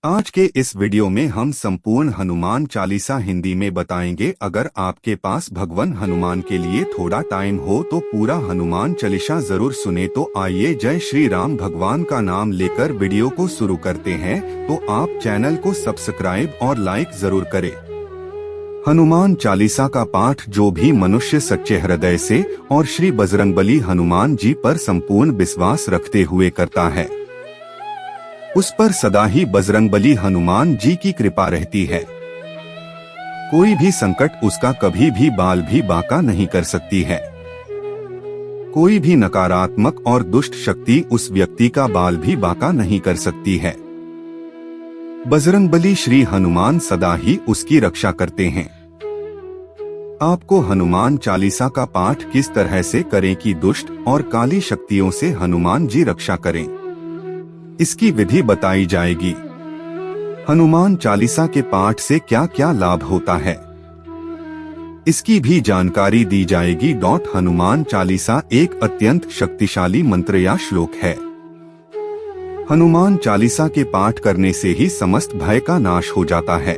आज के इस वीडियो में हम संपूर्ण हनुमान चालीसा हिंदी में बताएंगे। अगर आपके पास भगवान हनुमान के लिए थोड़ा टाइम हो तो पूरा हनुमान चालीसा जरूर सुने। तो आइए जय श्री राम भगवान का नाम लेकर वीडियो को शुरू करते हैं। तो आप चैनल को सब्सक्राइब और लाइक जरूर करें। हनुमान चालीसा का पाठ जो भी मनुष्य सच्चे हृदय से और श्री बजरंगबली हनुमान जी पर संपूर्ण विश्वास रखते हुए करता है, उस पर सदा ही बजरंगबली हनुमान जी की कृपा रहती है। कोई भी संकट उसका कभी भी बाल भी बांका नहीं कर सकती है। कोई भी नकारात्मक और दुष्ट शक्ति उस व्यक्ति का बाल भी बांका नहीं कर सकती है। बजरंगबली श्री हनुमान सदा ही उसकी रक्षा करते हैं। आपको हनुमान चालीसा का पाठ किस तरह से करें कि दुष्ट और काली शक्तियों से हनुमान जी रक्षा करें, इसकी विधि बताई जाएगी। हनुमान चालीसा के पाठ से क्या क्या लाभ होता है, इसकी भी जानकारी दी जाएगी। हनुमान चालीसा एक अत्यंत शक्तिशाली मंत्र या श्लोक है। हनुमान चालीसा के पाठ करने से ही समस्त भय का नाश हो जाता है।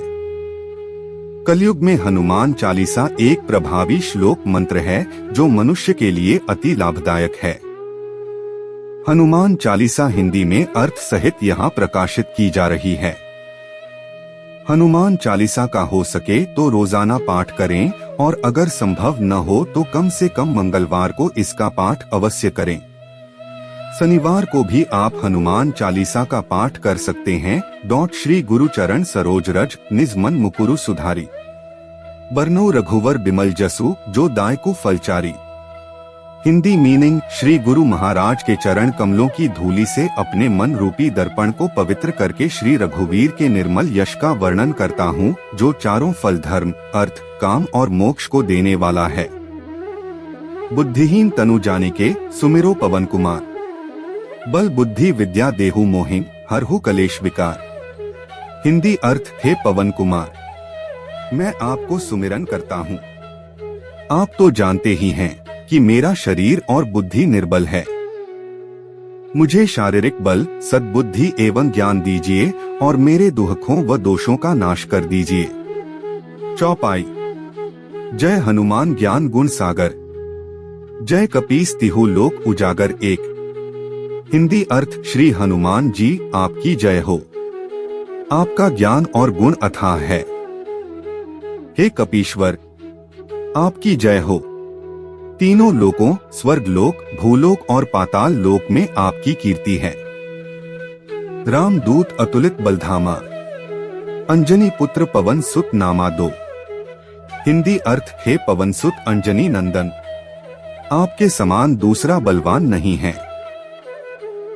कलयुग में हनुमान चालीसा एक प्रभावी श्लोक मंत्र है जो मनुष्य के लिए अति लाभदायक है। हनुमान चालीसा हिंदी में अर्थ सहित यहाँ प्रकाशित की जा रही है। हनुमान चालीसा का हो सके तो रोजाना पाठ करें और अगर संभव न हो तो कम से कम मंगलवार को इसका पाठ अवश्य करें। शनिवार को भी आप हनुमान चालीसा का पाठ कर सकते हैं। श्री गुरु चरण सरोज रज निज मन मुकुरु सुधारी, बरनो रघुवर बिमल जसु जो दायकु फलचारी। हिंदी मीनिंग, श्री गुरु महाराज के चरण कमलों की धूली से अपने मन रूपी दर्पण को पवित्र करके श्री रघुवीर के निर्मल यश का वर्णन करता हूँ, जो चारों फल धर्म, अर्थ, काम और मोक्ष को देने वाला है। बुद्धिहीन तनु जाने के सुमिरो पवन कुमार, बल बुद्धि विद्या देहु मोहिन हरहु कलेश विकार। हिंदी अर्थ, हे पवन कुमार, मैं आपको सुमिरन करता हूँ। आप तो जानते ही हैं कि मेरा शरीर और बुद्धि निर्बल है। मुझे शारीरिक बल, सद्बुद्धि एवं ज्ञान दीजिए और मेरे दुखों व दोषों का नाश कर दीजिए। चौपाई। जय हनुमान ज्ञान गुण सागर, जय कपीस तिहु लोक उजागर एक। हिंदी अर्थ, श्री हनुमान जी आपकी जय हो। आपका ज्ञान और गुण अथाह है। हे कपीश्वर, आपकी जय हो। तीनों लोकों, स्वर्ग लोक, भूलोक और पाताल लोक में आपकी कीर्ति है। रामदूत अतुलित बलधामा, अंजनी पुत्र पवन सुत नामा दो। हिंदी अर्थ, हे पवन सुत अंजनी नंदन, आपके समान दूसरा बलवान नहीं है।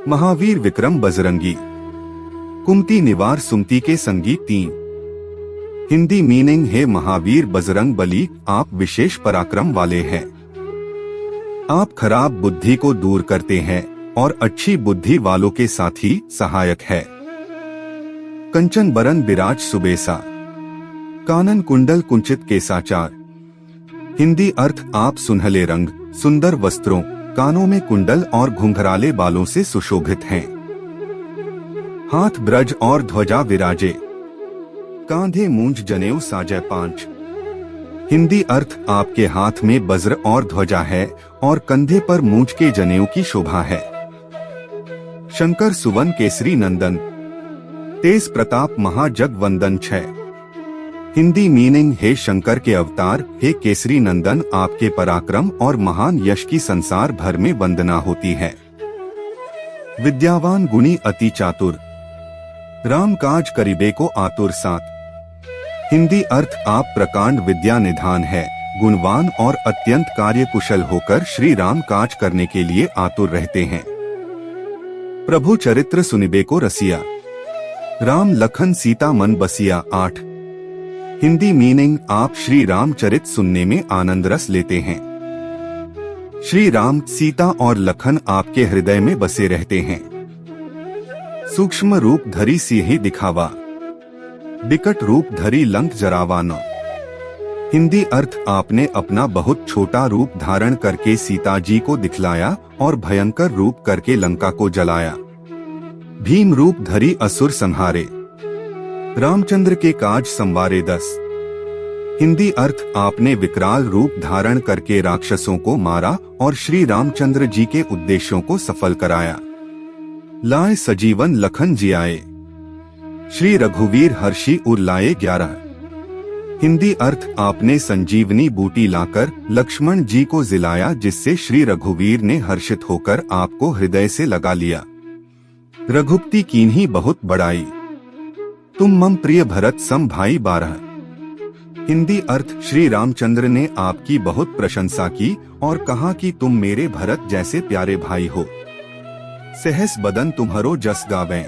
महावीर विक्रम बजरंगी, कुमति निवार सुमति के संगी तीन। हिंदी मीनिंग, हे महावीर बजरंग बली, आप विशेष पराक्रम वाले हैं। आप खराब बुद्धि को दूर करते हैं और अच्छी बुद्धि वालों के साथ ही सहायक है। कंचन बरन बिराज सुबेसा, कानन कुंडल कुंचित केसाचार। हिंदी अर्थ, आप सुनहले रंग, सुंदर वस्त्रों, कानों में कुंडल और घुंघराले बालों से सुशोभित हैं। हाथ ब्रज और ध्वजा विराजे, कांधे मूंज जनेऊ साजय पांच। हिंदी अर्थ, आपके हाथ में वज्र और ध्वजा है और कंधे पर मूंज के जनेऊ की शोभा है। शंकर सुवन केसरी नंदन, तेज प्रताप महाजग वंदन छय। हिंदी मीनिंग, हे शंकर के अवतार, हे केसरी नंदन, आपके पराक्रम और महान यश की संसार भर में वंदना होती है। विद्यावान गुणी अति चातुर, राम काज करिबे को आतुर सात। हिंदी अर्थ, आप प्रकांड विद्या निधान है, गुणवान और अत्यंत कार्य कुशल होकर श्री राम काज करने के लिए आतुर रहते हैं। प्रभु चरित्र सुनिबे को रसिया, राम लखन सीता मन बसिया आठ। हिंदी मीनिंग, आप श्री राम चरित सुनने में आनंद रस लेते हैं। श्री राम, सीता और लखन आपके हृदय में बसे रहते हैं। सूक्ष्म रूप धरी सिंह दिखावा, विकट रूप धरी लंक जरावा न। हिंदी अर्थ, आपने अपना बहुत छोटा रूप धारण करके सीता जी को दिखलाया और भयंकर रूप करके लंका को जलाया। भीम रूप धरी असुर संहारे, रामचंद्र के काज संवारे 10। हिंदी अर्थ, आपने विकराल रूप धारण करके राक्षसों को मारा और श्री रामचंद्र जी के उद्देश्यों को सफल कराया। लाए सजीवन लखन जियाए, श्री रघुवीर हर्षि उर लाए 11। हिंदी अर्थ, आपने संजीवनी बूटी लाकर लक्ष्मण जी को जिलाया, जिससे श्री रघुवीर ने हर्षित होकर आपको हृदय से लगा लिया। रघुपति कीन्ही बहुत बड़ाई, तुम मम प्रिय भरत सम भाई 12। हिंदी अर्थ, श्री रामचंद्र ने आपकी बहुत प्रशंसा की और कहा कि तुम मेरे भरत जैसे प्यारे भाई हो। सहस बदन तुम्हारो जस गावें,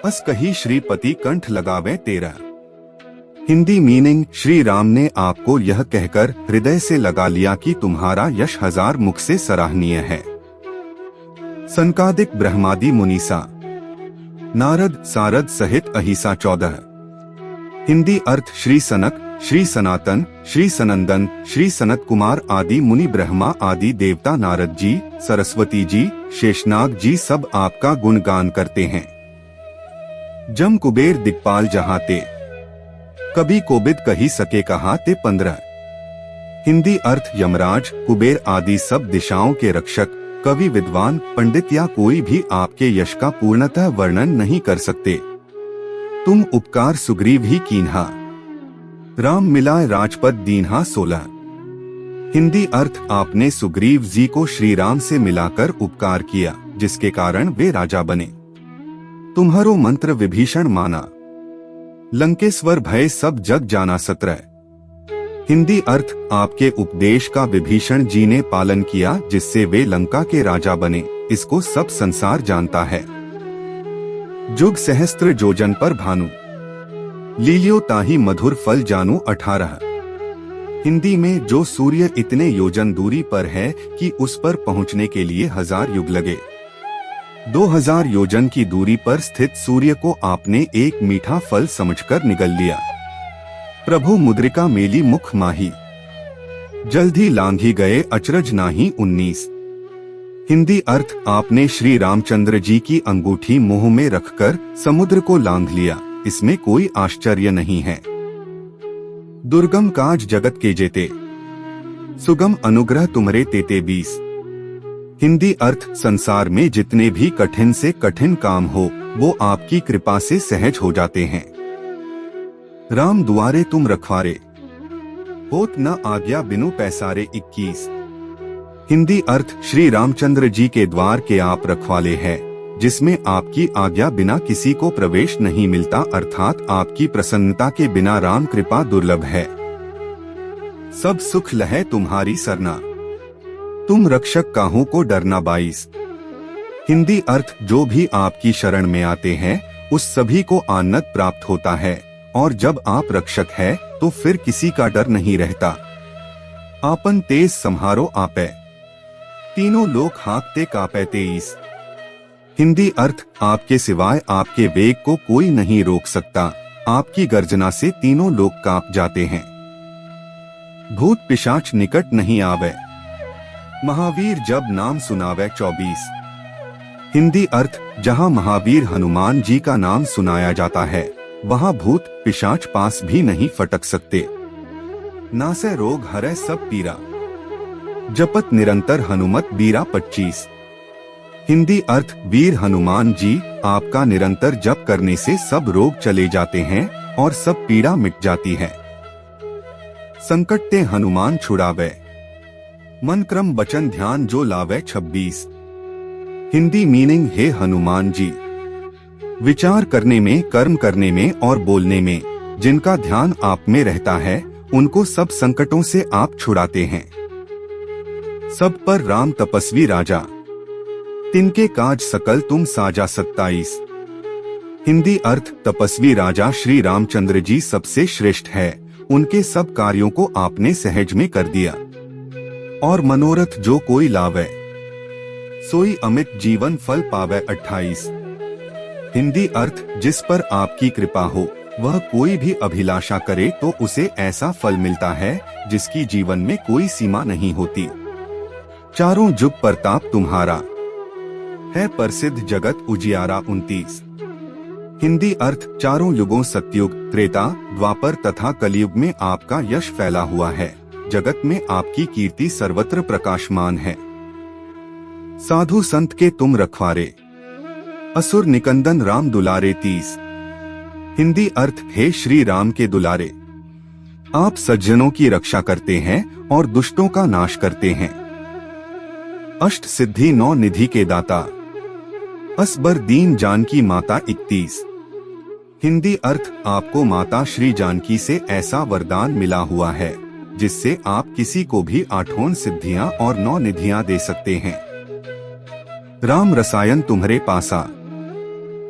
अस कही श्रीपति कंठ लगावें 13। हिंदी मीनिंग, श्री राम ने आपको यह कहकर हृदय से लगा लिया कि तुम्हारा यश हजार मुख से सराहनीय है। सनकादिक ब्रह्मादि मुनीसा, नारद सारद सहित अहिसा 14। हिंदी अर्थ, श्री सनक, श्री सनातन, श्री सनंदन, श्री सनत कुमार आदि मुनि, ब्रह्मा आदि देवता, नारद जी, सरस्वती जी, शेषनाग जी सब आपका गुणगान करते हैं। जम कुबेर दिक्पाल जहाते, कभी कोबिद कही सके कहाते 15। हिंदी अर्थ, यमराज, कुबेर आदि सब दिशाओं के रक्षक, कवि, विद्वान, पंडित या कोई भी आपके यश का पूर्णतः वर्णन नहीं कर सकते। तुम उपकार सुग्रीव ही कीन्हा, राम मिलाए राजपद दीन्हा 16। हिंदी अर्थ, आपने सुग्रीव जी को श्री राम से मिलाकर उपकार किया, जिसके कारण वे राजा बने। तुम्हारो मंत्र विभीषण माना, लंकेश्वर भय सब जग जाना 17। हिंदी अर्थ, आपके उपदेश का विभीषण जी ने पालन किया, जिससे वे लंका के राजा बने। इसको सब संसार जानता है। जुग सहस्त्र जोजन पर भानु, लीलियो ताही मधुर फल जानू 18। हिंदी में, जो सूर्य इतने योजन दूरी पर है कि उस पर पहुंचने के लिए 1000 युग लगे। 2000 योजन की दूरी पर स्थित सूर्य को आपने एक मीठा फल समझकर निगल लिया। प्रभु मुद्रिका मेली मुख माही, जल्दी लांघी गए अचरज नाही 19। हिंदी अर्थ, आपने श्री रामचंद्र जी की अंगूठी मुंह में रखकर समुद्र को लांघ लिया। इसमें कोई आश्चर्य नहीं है। दुर्गम काज जगत के जेते, सुगम अनुग्रह तुमरे तेते 20। हिंदी अर्थ, संसार में जितने भी कठिन से कठिन काम हो वो आपकी कृपा से सहज हो जाते हैं। राम दुआरे तुम रखवारे, होत न आज्ञा बिनु पैसारे 21। हिंदी अर्थ, श्री रामचंद्र जी के द्वार के आप रखवाले हैं, जिसमें आपकी आज्ञा बिना किसी को प्रवेश नहीं मिलता, अर्थात आपकी प्रसन्नता के बिना राम कृपा दुर्लभ है। सब सुख लहे तुम्हारी सरना, तुम रक्षक काहू को डरना 22। हिंदी अर्थ, जो भी आपकी शरण में आते हैं उस सभी को आनंद प्राप्त होता है, और जब आप रक्षक है तो फिर किसी का डर नहीं रहता। आपन तेज संहारो आपे, तीनों लोक हाँकते कापे 23। हिंदी अर्थ, आपके सिवाय आपके वेग को कोई नहीं रोक सकता। आपकी गर्जना से तीनों लोग कांप जाते हैं। भूत पिशाच निकट नहीं आवे, महावीर जब नाम सुनावे 24। हिंदी अर्थ, जहां महावीर हनुमान जी का नाम सुनाया जाता है वहां भूत पिशाच पास भी नहीं फटक सकते। नासे रोग हरे सब पीरा, जपत निरंतर हनुमत बीरा 25। हिंदी अर्थ, वीर हनुमान जी आपका निरंतर जप करने से सब रोग चले जाते हैं और सब पीड़ा मिट जाती है। संकट ते हनुमान छुड़ावे, मन क्रम वचन ध्यान जो लावे 26। हिंदी मीनिंग, हे हनुमान जी, विचार करने में, कर्म करने में और बोलने में जिनका ध्यान आप में रहता है उनको सब संकटों से आप छुड़ाते हैं। सब पर राम तपस्वी राजा, तिनके काज सकल तुम साजा 27। हिंदी अर्थ, तपस्वी राजा श्री रामचंद्र जी सबसे श्रेष्ठ है। उनके सब कार्यों को आपने सहज में कर दिया। और मनोरथ जो कोई लावे, सोई अमित जीवन फल पावे 28। हिंदी अर्थ, जिस पर आपकी कृपा हो वह कोई भी अभिलाषा करे तो उसे ऐसा फल मिलता है जिसकी जीवन में कोई सीमा नहीं होती। चारों जुग प्रताप तुम्हारा, है प्रसिद्ध जगत उजियारा 29। हिंदी अर्थ चारों युगों सतयुग, त्रेता, द्वापर तथा कलयुग में आपका यश फैला हुआ है। जगत में आपकी कीर्ति सर्वत्र प्रकाशमान है। साधु संत के तुम रखवारे, असुर निकंदन राम दुलारे 30। हिंदी अर्थ हे श्री राम के दुलारे, आप सज्जनों की रक्षा करते हैं और दुष्टों का नाश करते हैं। अष्ट सिद्धि 9 निधि के दाता, असबर दीन जानकी माता 31। हिंदी अर्थ आपको माता श्री जानकी से ऐसा वरदान मिला हुआ है जिससे आप किसी को भी 8 सिद्धियां और 9 निधियां दे सकते हैं। राम रसायन तुम्हारे पासा,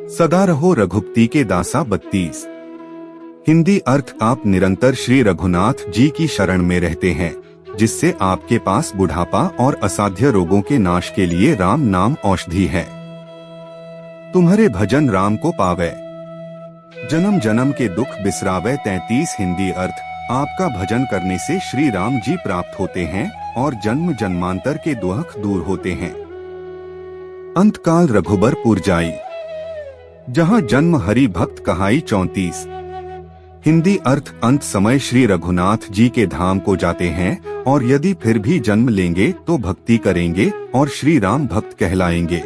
सदा रहो रघुपति के दासा 32। हिंदी अर्थ आप निरंतर श्री रघुनाथ जी की शरण में रहते हैं जिससे आपके पास बुढ़ापा और असाध्य रोगों के नाश के लिए राम नाम औषधि है। तुम्हारे भजन राम को पावे, जन्म जन्म के दुख बिसरावे 33। हिंदी अर्थ आपका भजन करने से श्री राम जी प्राप्त होते हैं और जन्म जन्मांतर के दुख दूर होते हैं। अंतकाल रघुबरपुर जाई, जहां जन्म हरि भक्त कहाई 34। हिंदी अर्थ अंत समय श्री रघुनाथ जी के धाम को जाते हैं और यदि फिर भी जन्म लेंगे तो भक्ति करेंगे और श्री राम भक्त कहलाएंगे।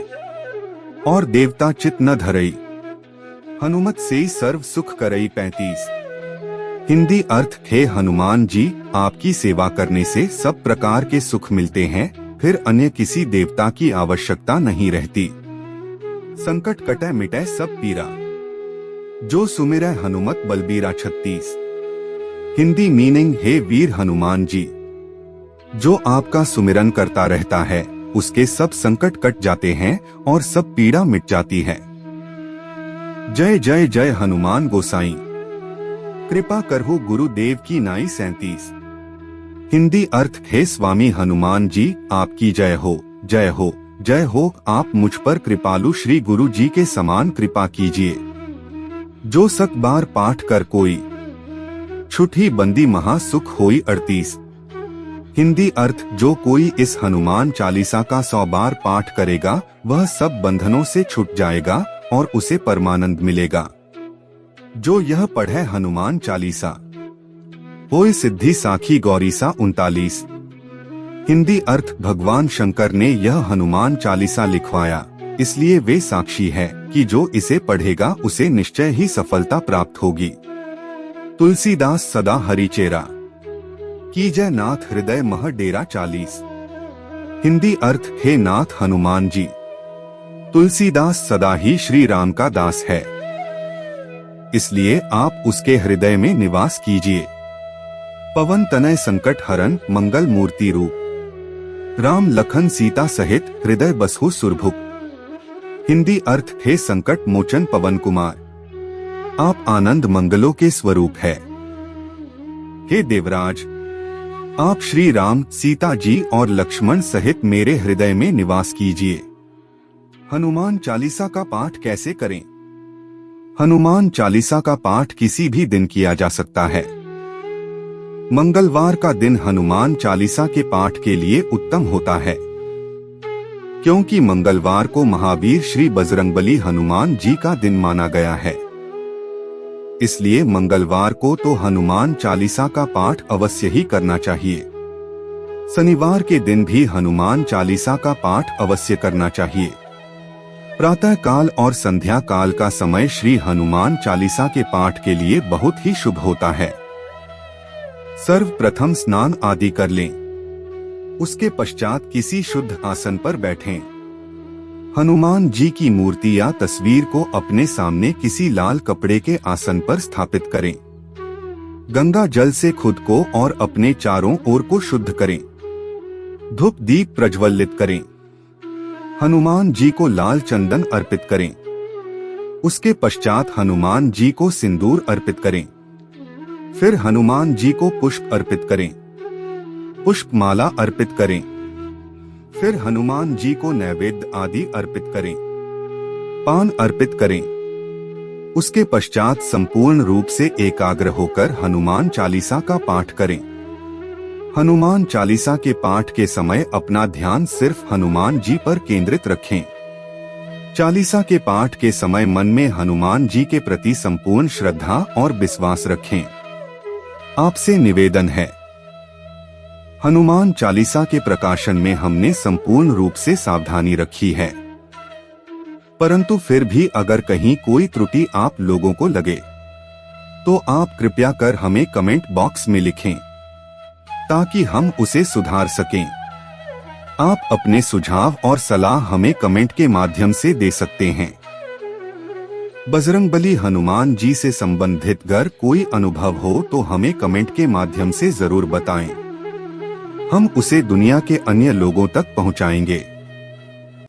और देवता चित न धरई, हनुमत से सर्व सुख करई 35। हिंदी अर्थ हे हनुमान जी, आपकी सेवा करने से सब प्रकार के सुख मिलते हैं, फिर अन्य किसी देवता की आवश्यकता नहीं रहती। संकट कटे मिटे सब पीरा, जो सुमिरै हनुमत बलबीरा 36। हिंदी मीनिंग हे वीर हनुमान जी, जो आपका सुमिरन करता रहता है उसके सब संकट कट जाते हैं और सब पीड़ा मिट जाती है। जय जय जय हनुमान गोसाई, कृपा करहु गुरुदेव की नाई 37। हिंदी अर्थ हे स्वामी हनुमान जी, आपकी जय हो जय हो जय हो। आप मुझ पर कृपालु श्री गुरु जी के समान कृपा कीजिए। जो 100 बार पाठ कर कोई, छुट्टी बंदी महा सुख होई 38। हिंदी अर्थ जो कोई इस हनुमान चालीसा का 100 बार पाठ करेगा वह सब बंधनों से छूट जाएगा और उसे परमानंद मिलेगा। जो यह पढ़े हनुमान चालीसा, होय सिद्धि साखी गौरीसा 39। हिंदी अर्थ भगवान शंकर ने यह हनुमान चालीसा लिखवाया, इसलिए वे साक्षी है कि जो इसे पढ़ेगा उसे निश्चय ही सफलता प्राप्त होगी। तुलसीदास सदा हरिचेरा, कीजय नाथ हृदय मह डेरा 40। हिंदी अर्थ हे नाथ हनुमान जी, तुलसीदास सदा ही श्री राम का दास है, इसलिए आप उसके हृदय में निवास कीजिए। पवन तनय संकट हरन मंगल मूर्ति रूप, राम लखन सीता सहित हृदय बसहु सुरभुक। हिंदी अर्थ हे संकट मोचन पवन कुमार, आप आनंद मंगलों के स्वरूप है। हे देवराज, आप श्री राम, सीता जी और लक्ष्मण सहित मेरे हृदय में निवास कीजिए। हनुमान चालीसा का पाठ कैसे करें? हनुमान चालीसा का पाठ किसी भी दिन किया जा सकता है। मंगलवार का दिन हनुमान चालीसा के पाठ के लिए उत्तम होता है, क्योंकि मंगलवार को महावीर श्री बजरंगबली हनुमान जी का दिन माना गया है। इसलिए मंगलवार को तो हनुमान चालीसा का पाठ अवश्य ही करना चाहिए। शनिवार के दिन भी हनुमान चालीसा का पाठ अवश्य करना चाहिए। प्रातः काल और संध्या काल का समय श्री हनुमान चालीसा के पाठ के लिए बहुत ही शुभ होता है। सर्वप्रथम स्नान आदि कर लें, उसके पश्चात किसी शुद्ध आसन पर बैठें। हनुमान जी की मूर्ति या तस्वीर को अपने सामने किसी लाल कपड़े के आसन पर स्थापित करें। गंगा जल से खुद को और अपने चारों ओर को शुद्ध करें। धूप दीप प्रज्वलित करें। हनुमान जी को लाल चंदन अर्पित करें। उसके पश्चात हनुमान जी को सिंदूर अर्पित करें। फिर हनुमान जी को पुष्प अर्पित करें, पुष्प माला अर्पित करें। फिर हनुमान जी को नैवेद्य आदि अर्पित करें, पान अर्पित करें। उसके पश्चात संपूर्ण रूप से एकाग्र होकर हनुमान चालीसा का पाठ करें। हनुमान चालीसा के पाठ के समय अपना ध्यान सिर्फ हनुमान जी पर केंद्रित रखें। चालीसा के पाठ के समय मन में हनुमान जी के प्रति संपूर्ण श्रद्धा और विश्वास रखें। आपसे निवेदन है, हनुमान चालीसा के प्रकाशन में हमने संपूर्ण रूप से सावधानी रखी है, परंतु फिर भी अगर कहीं कोई त्रुटि आप लोगों को लगे तो आप कृपया कर हमें कमेंट बॉक्स में लिखें ताकि हम उसे सुधार सकें। आप अपने सुझाव और सलाह हमें कमेंट के माध्यम से दे सकते हैं। बजरंगबली हनुमान जी से संबंधित अगर कोई अनुभव हो तो हमें कमेंट के माध्यम से जरूर बताएं। हम उसे दुनिया के अन्य लोगों तक पहुंचाएंगे।